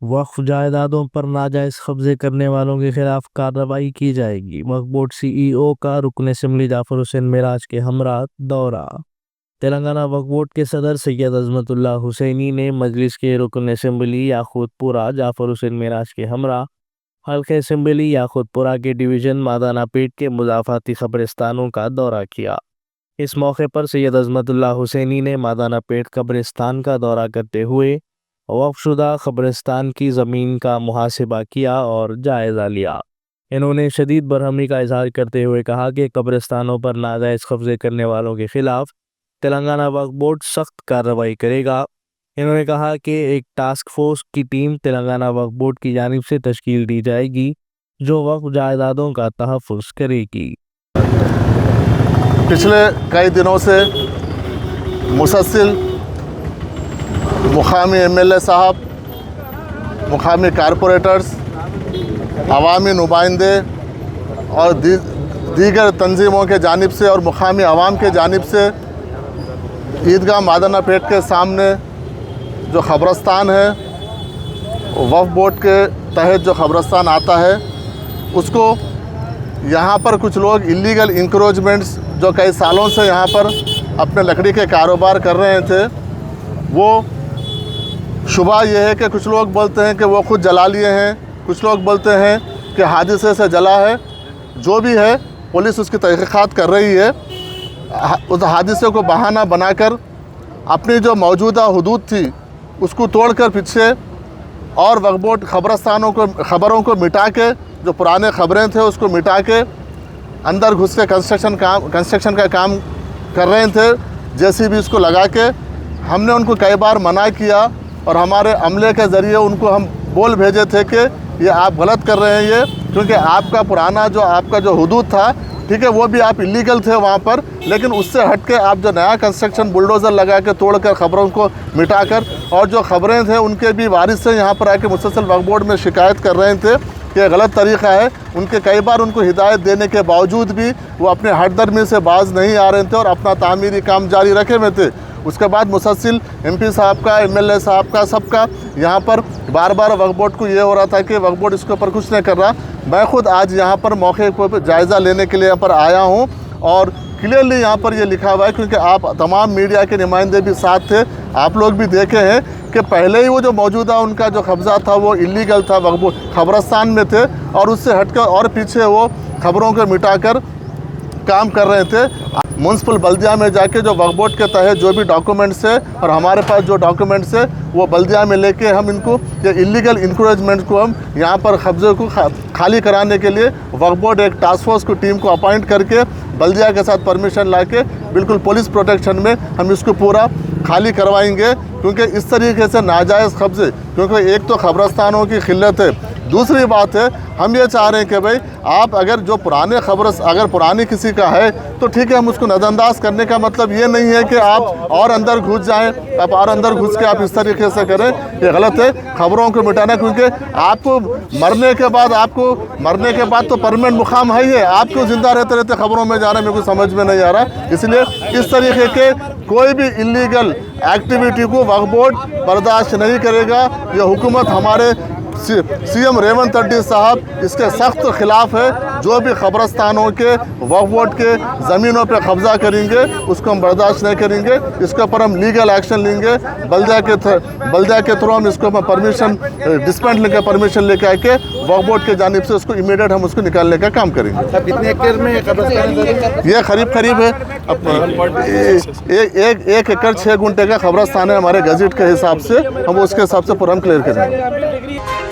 वक्फ जायदादों पर नाजायज कब्जे करने वालों के खिलाफ कार्रवाई की जाएगी। वक्फ बोर्ड सीईओ का रुकन असम्बली जाफर हुसैन मेराज के हमरा दौरा। तेलंगाना वक्फ बोर्ड के सदर सैयद अजमतुल्लाह हुसैनी ने मजलिस के रुकन असम्बली याकूतपुरा जाफर हुसैन मेराज के हमरा हल्के असम्बली याकूतपुरा के डिवीज़न मादानापेट के मुदाफ़ाती कब्रिस्तानों का दौरा किया। इस मौके पर सैयद अजमतुल्लाह हुसैनी ने मादानापेट कब्रिस्तान का दौरा करते हुए वक्फशुदा कब्रिस्तान की ज़मीन का मुहासिबा किया और जायज़ा लिया। इन्होंने शदीद बरहमी का इजहार करते हुए कहा कि कब्रिस्तानों पर नाजायज़ कब्जे करने वालों के खिलाफ तेलंगाना वक्फ बोर्ड सख्त कार्रवाई करेगा। इन्होंने कहा कि एक टास्क फोर्स की टीम तेलंगाना वक्फ बोर्ड की जानिब से तश्कील दी जाएगी जो वक्फ जायदादों का तहफ़्फ़ुज़ करेगी। पिछले कई दिनों से मुसलसल मुकामी एमएलए साहब, मुकामी कारपोरेटर्स, अवामी नुमाइंदे और दीगर तंजीमों के जानिब से और मुकामी अवाम के जानिब से ईदगाह मादानापेट के सामने जो कब्रिस्तान है, वक्फ बोर्ड के तहत जो कब्रिस्तान आता है, उसको यहाँ पर कुछ लोग इलीगल इंक्रोचमेंट्स जो कई सालों से यहाँ पर अपने लकड़ी के कारोबार कर रहे थे, वो शुबा ये है कि कुछ लोग बोलते हैं कि वो खुद जला लिए हैं, कुछ लोग बोलते हैं कि हादसे से जला है। जो भी है, पुलिस उसकी तहक़ीक़ात कर रही है। उस हादसे को बहाना बनाकर अपनी जो मौजूदा हुदूद थी उसको तोड़कर पीछे और वक्फ बोर्ड खबरों को मिटा के, जो पुराने खबरें थे उसको मिटा के अंदर घुस के कंस्ट्रक्शन का काम कर रहे थे। जेसीबी इसको लगा के हमने उनको कई बार मना किया और हमारे अमले के ज़रिए उनको हम बोल भेजे थे कि ये आप गलत कर रहे हैं, ये क्योंकि आपका पुराना आपका जो हुदूद था, ठीक है, वो भी आप इलीगल थे वहाँ पर, लेकिन उससे हट के आप जो नया कंस्ट्रक्शन बुलडोज़र लगा के तोड़कर खबरों को मिटाकर, और जो खबरें थे उनके भी वारिस से यहाँ पर आके मुसलसल वक्फ बोर्ड में शिकायत कर रहे थे कि गलत तरीक़ा है। उनके कई बार उनको हिदायत देने के बावजूद भी वो अपने हटदर्मी से बाज नहीं आ रहे थे और अपना तामीरी काम जारी रखे हुए थे। उसके बाद मुसलसल एमपी साहब का, एमएलए साहब का, सबका यहाँ पर बार बार वक्फ बोर्ड को ये हो रहा था कि वक्फ बोर्ड इसके ऊपर कुछ नहीं कर रहा। मैं खुद आज यहाँ पर मौके पर जायज़ा लेने के लिए यहाँ पर आया हूँ और क्लियरली यहाँ पर ये लिखा हुआ है, क्योंकि आप तमाम मीडिया के नुमाइंदे भी साथ थे, आप लोग भी देखे हैं कि पहले ही वो जो मौजूदा उनका जो कब्ज़ा था वो इलीगल था, वक्फ बोर्ड कब्रिस्तान में थे और उससे हटकर और पीछे वो खबरों को मिटाकर काम कर रहे थे। म्यूनसिपल बल्दिया में जाके जो वक्फ बोर्ड के तहत जो भी डॉक्यूमेंट्स है और हमारे पास जो डॉक्यूमेंट्स है वो बल्दिया में लेके हम इनको ये इलीगल इंक्रोचमेंट को हम यहाँ पर कब्जे को खाली कराने के लिए वक्फ बोर्ड एक टास्क फोर्स को टीम को अपॉइंट करके बल्दिया के साथ परमिशन लाके बिल्कुल पुलिस प्रोटेक्शन में हम इसको पूरा खाली करवाएंगे। क्योंकि इस तरीके से नाजायज़ कब्जे, क्योंकि एक तो कब्रिस्तानों की किल्लत है, दूसरी बात है हम ये चाह रहे हैं कि भाई आप अगर जो पुराने अगर पुरानी किसी का है तो ठीक है, हम उसको नज़रअंदाज करने का मतलब ये नहीं है कि आप और अंदर घुस जाएं, आप और अंदर घुस के आप इस तरीके से करें, ये गलत है। खबरों को मिटाना, क्योंकि आपको मरने के बाद तो परमानेंट मुकाम है ही है, आपको ज़िंदा रहते रहते खबरों में जाना मेरे को समझ में नहीं आ रहा। इसलिए इस तरीके के कोई भी इलीगल एक्टिविटी को वक्फ बोर्ड बर्दाश्त नहीं करेगा। ये हुकूमत हमारे सीएम रेवंत रेड्डी साहब इसके सख्त खिलाफ है। जो भी कब्रिस्तानों के वक्फ बोर्ड के ज़मीनों पे कब्ज़ा करेंगे उसको हम बर्दाश्त नहीं करेंगे, इसके ऊपर हम लीगल एक्शन लेंगे। बल्दिया के थ्रू हम इसको परमिशन डिस्पेंड लेकर परमिशन लेके आके वक्फ बोर्ड के जानिब से उसको इमीडिएट हम उसको निकालने का काम करेंगे। कितने एकड़ में कब्रिस्तान? ये करीब है 1 एकड़ 6 गुंठे का कब्रिस्तान है हमारे गजट के हिसाब से, हम उसके हिसाब से पूरा हम क्लियर करेंगे।